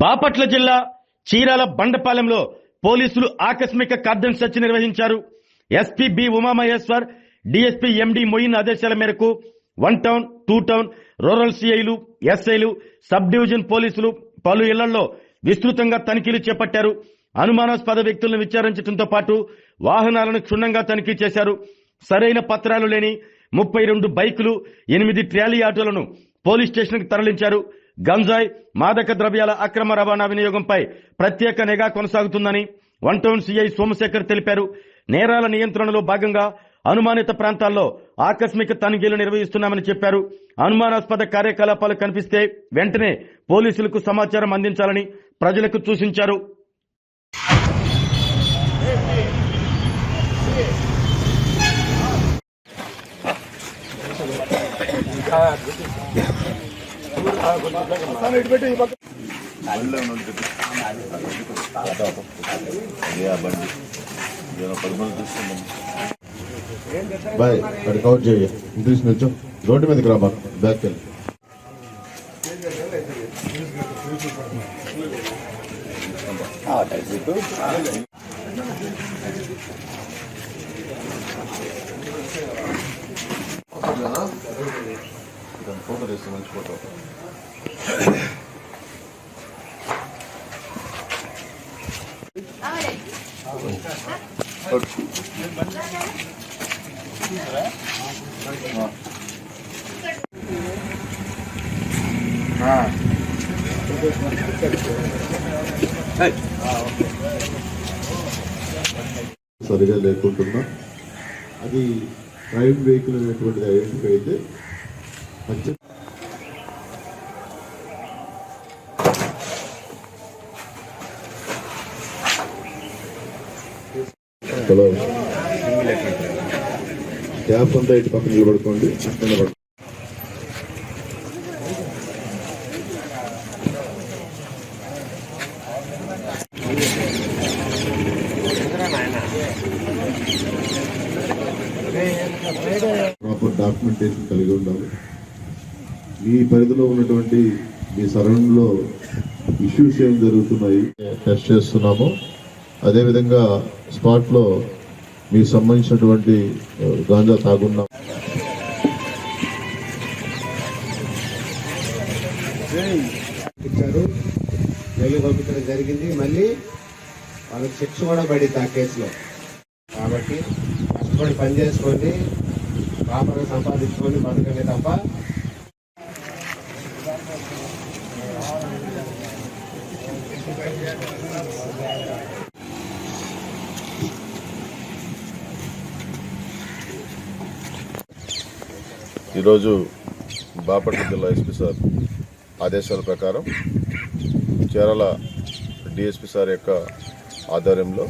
బాపట్ల జిల్లా చీరాల బండపాలెంలో పోలీసులు ఆకస్మిక కార్డన్ సెర్చ్ నిర్వహించారు. ఎస్పీ బి ఉమామహేశ్వర్, డీఎస్పీ ఎండి మొయిన్ ఆదేశాల మేరకు 1 టౌన్, 2 టౌన్, రూరల్ సిఐలు, ఎస్ఐలు, సబ్ డివిజన్ పోలీసులు పలు ఇళ్లలో విస్తృతంగా తనిఖీలు చేపట్టారు. అనుమానాస్పద వ్యక్తులను విచారించడంతో పాటు వాహనాలను క్షుణ్ణంగా తనిఖీ చేశారు. సరైన పత్రాలు లేని 32 బైకులు, 8 ట్రాలీ ఆటోలను పోలీస్ స్టేషన్ కు తరలించారు. గంజాయి, మాదక ద్రవ్యాల అక్రమ రవాణా వినియోగంపై ప్రత్యేక నిఘా కొనసాగుతుందని 1 టౌన్ సిఐ సోమశేఖర్ తెలిపారు. నేరాల నియంత్రణలో భాగంగా అనుమానిత ప్రాంతాల్లో ఆకస్మిక తనిఖీలు నిర్వహిస్తున్నామని చెప్పారు. అనుమానాస్పద కార్యకలాపాలు కనిపిస్తే వెంటనే పోలీసులకు సమాచారం అందించాలని ప్రజలకు సూచించారు. బాయ్ అక్కడ కవర్ చేయ ఇంగ్లీష్ నిల్చో రోడ్డు మీదకి రా బ్యాక్ వెళ్ళి ఫోటో తీస్తే మంచి ఫోటో సరిగా లేకుంటున్నా అది ప్రైవేట్ వెహికల్ అనేటువంటిది ఐడెంటిఫై అయితే హలో ట్యాప్ అంతా ఇటు పక్కన నిలబడుకోండి. ప్రాపర్ డాక్యుమెంటేషన్ కలిగి ఉండాలి. మీ పరిధిలో ఉన్నటువంటి మీ సరౌండింగ్ లో ఇష్యూస్ ఏం జరుగుతున్నాయి టెస్ట్ చేస్తున్నాము. అదేవిధంగా స్పాట్ లో మీకు సంబంధించినటువంటి గాంజా తాగున్నాం. జైలు పంపించడం జరిగింది. మళ్ళీ వాళ్ళకి శిక్ష కూడా పడింది ఆ కేసులో. కాబట్టి కష్టపడి పని చేసుకోండి, ప్రాపర్గా సంపాదించుకొని బతకండి తప్ప ఈరోజు బాపట్ల జిల్లా ఎస్పీ సార్ ఆదేశాల ప్రకారం చీరాల డిఎస్పీ సార్ యొక్క ఆధ్వర్యంలో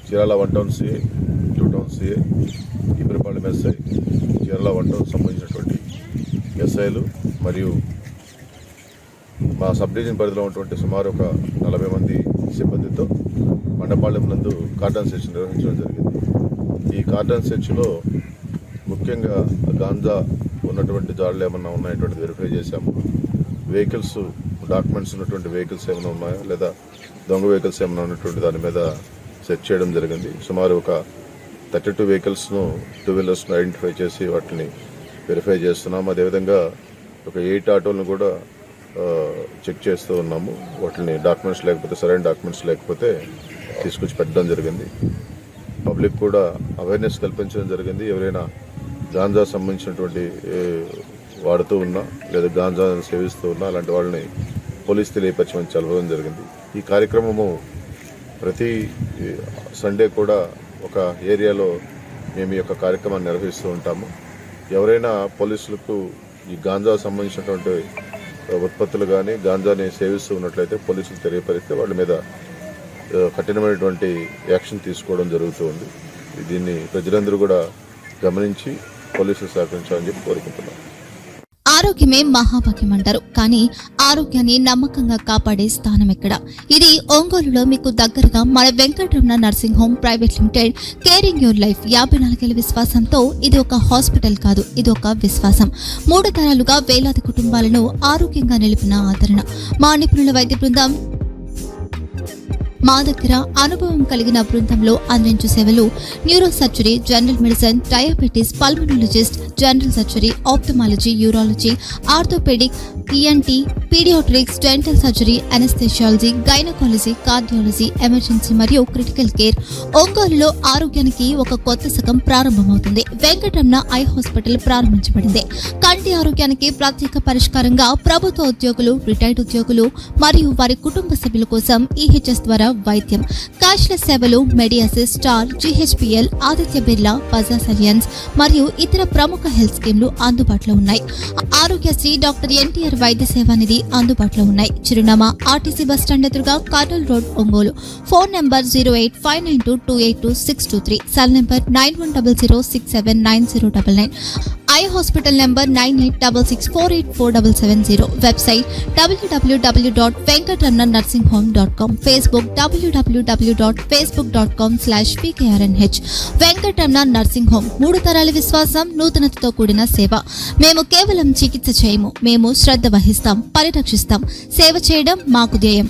Chirala 1 town CI, 2 town CI, Ibrapalem SI, Chirala 1 town సంబంధించినటువంటి ఎస్ఐలు మరియు మా సబ్ డివిజన్ పరిధిలో ఉన్నటువంటి సుమారు ఒక 40 మంది సిబ్బందితో మండపాలెం నందు కార్డన్ సెర్చ్ నిర్వహించడం జరిగింది. ఈ కార్డన్ సెర్చ్లో ముఖ్యంగా గాంజా ఉన్నటువంటి జాడలు ఏమన్నా ఉన్నాయటువంటిది వెరిఫై చేశాము. వెహికల్స్, డాక్యుమెంట్స్ ఉన్నటువంటి వెహికల్స్ ఏమైనా ఉన్నాయో లేదా దొంగ వెహికల్స్ ఏమైనా ఉన్నటువంటి దాని మీద సెర్చ్ చేయడం జరిగింది. సుమారు ఒక 32 వెహికల్స్ను, 2 వీలర్స్ను ఐడెంటిఫై చేసి వాటిని వెరిఫై చేస్తున్నాము. అదేవిధంగా ఒక 8 ఆటోలను కూడా చెక్ చేస్తూ ఉన్నాము. వాటిని డాక్యుమెంట్స్ లేకపోతే, సరైన డాక్యుమెంట్స్ లేకపోతే తీసుకొచ్చి పెట్టడం జరిగింది. పబ్లిక్ కూడా అవేర్నెస్ కల్పించడం జరిగింది. ఎవరైనా గాంజా సంబంధించినటువంటి వాడుతూ ఉన్నా లేదా గాంజా సేవిస్తూ ఉన్నా అలాంటి వాళ్ళని పోలీస్ తెలియపరచమని చెప్పడం జరిగింది. ఈ కార్యక్రమము ప్రతి సండే కూడా ఒక ఏరియాలో మేము ఈ యొక్క కార్యక్రమాన్ని నిర్వహిస్తూ ఉంటాము. ఎవరైనా పోలీసులకు ఈ గాంజా సంబంధించినటువంటి ఉత్పత్తులు కానీ గాంజాని సేవిస్తూ ఉన్నట్లయితే పోలీసులు తెలియపరిస్తే వాళ్ళ మీద కఠినమైనటువంటి యాక్షన్ తీసుకోవడం జరుగుతుంది. దీన్ని ప్రజలందరూ కూడా గమనించి పోలీసులు సహకరించాలని చెప్పి కోరుకుంటున్నాం. ఆరోగ్యమే మహాభాగ్యం అంటారు. కానీ ఆరోగ్యాన్ని నమ్మకంగా కాపాడే స్థానం ఎక్కడ? ఇది ఒంగోలులో మీకు దగ్గరగా మన Venkataramana nursing home private limited. Caring your life 54 విశ్వాసంతో ఇది ఒక హాస్పిటల్ కాదు, ఇది ఒక విశ్వాసం. 3 తరాలుగా వేలాది కుటుంబాలను ఆరోగ్యంగా నిలిపిన ఆదరణ. మా నిపుణుల వైద్య బృందం మా దగ్గర అనుభవం కలిగిన బృందంలో అందించే సేవలు neuro surgery, general medicine, diabetes, pulmonologist, general surgery, ophthalmology, urology, orthopaedic, ENT, paediatrics, dental surgery, anaesthesiology, gynaecology, cardiology, emergency మరియు క్రిటికల్ కేర్. ఒంగోలులో ఆరోగ్యానికి ఒక కొత్త శకం ప్రారంభమవుతుంది. వెంకటరమణ ఐ హాస్పిటల్ ప్రారంభించబడింది. కంటి ఆరోగ్యానికి ప్రత్యేక పరిష్కారంగా ప్రభుత్వ ఉద్యోగులు, రిటైర్డ్ ఉద్యోగులు మరియు వారి కుటుంబ సభ్యుల కోసం EHS ద్వారా వైద్యం, క్యాష్లెస్ సేవలు, Mediassist, star, GHPL, Aditya Birla, Bajaj Allianz మరియు ఇతర ప్రముఖ హెల్త్ స్కీమ్లు అందుబాటులో ఉన్నాయి. ఆరోగ్యశ్రీ, డాక్టర్ NTR వైద్య సేవా నిధి అందుబాటులో ఉన్నాయి. చిరునామా RTC బస్టాండ్ ఎదురుగా, Kurnool road, Ongole. Phone number 08592282623, cell number 9100679099. Eye hospital number 9866484770. Website www.venkatramanarsinghome.com. Facebook www.facebook.com/PKRNH. Venkataramana nursing home, 3 తరాల విశ్వాసం, నూతనతతో కూడిన సేవ. మేము కేవలం చికిత్స చేయము, మేము శ్రద్ధ వహిస్తాం, పరిరక్షిస్తాం. సేవ చేయడం మాకు ధ్యేయం.